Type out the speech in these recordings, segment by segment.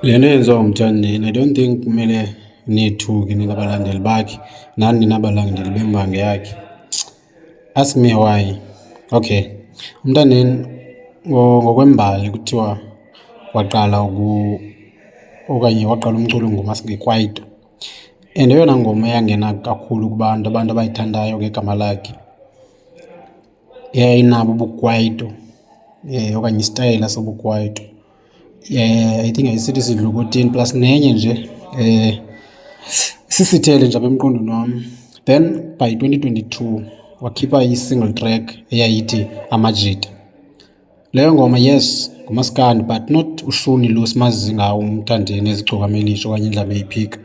Lena yenziwa umthandeni. I don't think kumele nithuke ninabalandeli bakhe nani ninabalandeli bembangi yakhe. Ask me why. Okay, umthandeni ngokwembali kuthiwa waqala okanye waqala umculo nguMasikwaito, and eyona ngoma eyangena kakhulu kubantu abantu abayithandayo ngegama lakhe yayinabo ubukwaito okanye isitayela sobukwaito. I think ayisithi sidlukutini plus nenye nje sisithele nje apha emqondweni wam. Then by 2022 wakhipha i-single track eyayithi Amajita. Leyo ngoma yes ngumaskandi but not uShuni lo simazi ngawo umthandeni ezigcokamelisho okanye indlebe eyiphika.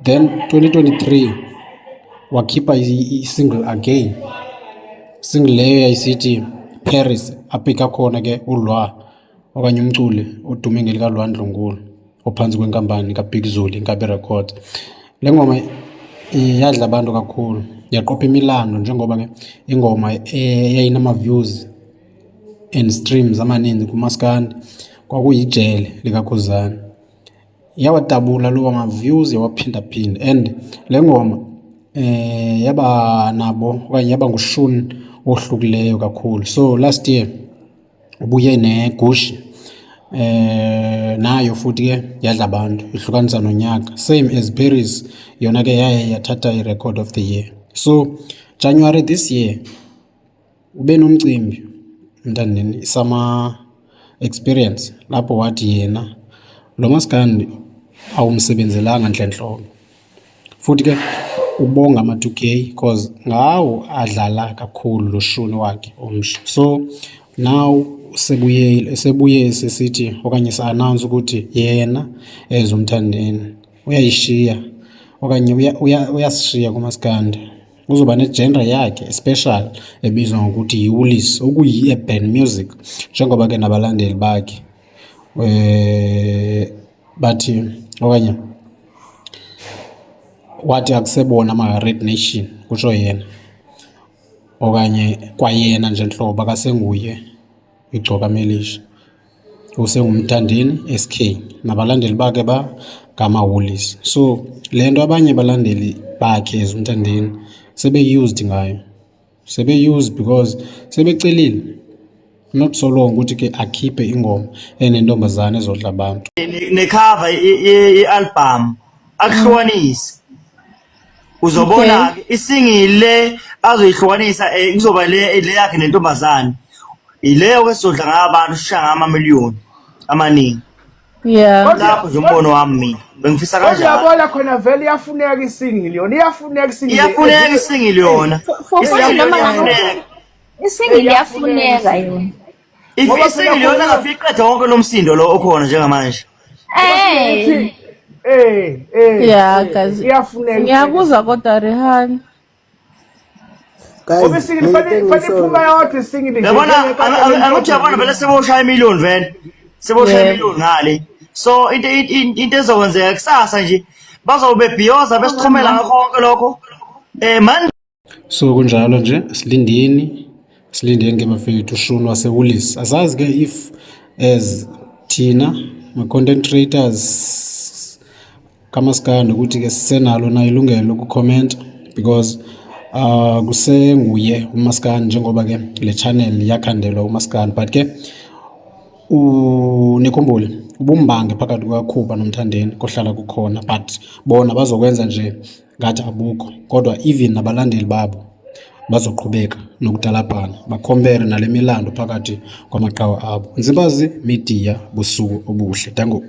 Then 2023 wakhipha i-single again, single leyo yayisithi Paris, aphika khona ke uLwa okanye umculi odume ngelikaLwa Ndlunkulu ophansi kwenkampani kaBig Zulu Nkabi Records. Le ngoma yadla abantu kakhulu, yaqopha imilando njengoba ke ingoma eyayinama-views and streams amaninzi kumaskandi kwakuyijele likaKhuzani. Yawadabula lo ma-views yawaphindaphinda, and le ngoma yaba nabo okanye yaba nguShuni ohlukileyo kakhulu. So last year ubuye neGushi nayo futhi ke yadla abantu ihlukanisa nonyaka, same as Paris yona ke yaye yathatha i-record of the year. So January this year ube nomcimbi umntandeni summer experience lapho wathi yena lo maskandi awumsebenzelanga nhlenhlobo, futhi ke ubonga ama-2K cause ngawo adlala kakhulu lo Shuni wakhe omsha. So now sebuye sesithi okanye sa-announce ukuthi yena as umthandeni uyayishiya okanye uyasishiya kumaskandi. Uzoba ne-genre yakhe especial ebizwa ngokuthi yi-Woolies okuyi-urban music njengoba ke nabalandeli bakhe bathi okanye wathi akusebona ama-Red Nation kusho yena, okanye kwayena nje nhlobo akasenguye igcokamelisha, usengumthandeni SK nabalandeli bakhe ngama-Woolies. So le nto abanye abalandeli bakhe ezumthandeni sebe-used ngayo, sebe-used because sebecelile not so long ukuthi ke akhiphe ingoma enentombazane ezodla abantu nekhava i-album akuhlukanise. Uzobona ke isingile azoyihlukanisa kuzoba le yakhe nentombazane ileyo kwesizodla ngabantu shanga amamiliyoni amaningi. Yeah. Lapho nje umbono wami mina bengifisa kanjalo. Uyabona khona vele iyafuneka isingile yona, iyafuneka isingile. Iyafuneka isingile yona. Isingile iyafuneka yona. Isingile yona ngafiqeda wonke lo msindo lo okhona njengamanje. Yeah, guys. Iyafuneka. Ngiyakuzwa kodwa Rihan. Ngoba isingile fanele iphuma yodwa isingile. Yabona angithi yabona vele seboshaya imiliyoni vele. Seboshaya imiliyoni ngale. So into ezokwenzeka kusasa nje bazobe bhiyoza besixhumela ngakho konke lokho man. So kunjalo nje silindeni ke bafethu uShuni waseWoolies. Asazi ke if as thina ma-content creators kamaskandi ukuthi ke sisenalo na ilungelo ukucomment because kusenguye umaskandi njengoba ke le channel yakhandelwa umaskandi, but ke nikhumbule ubumbange phakathi kwaKhuba nomthandeni kohlala kukhona, but bona bazokwenza nje ngathi abukho, kodwa even nabalandeli babo bazoqhubeka nokudalabhana bakompere nale milando phakathi kwamaqhawe abo. Nzimbazi Media, busuku obuhle. Dango.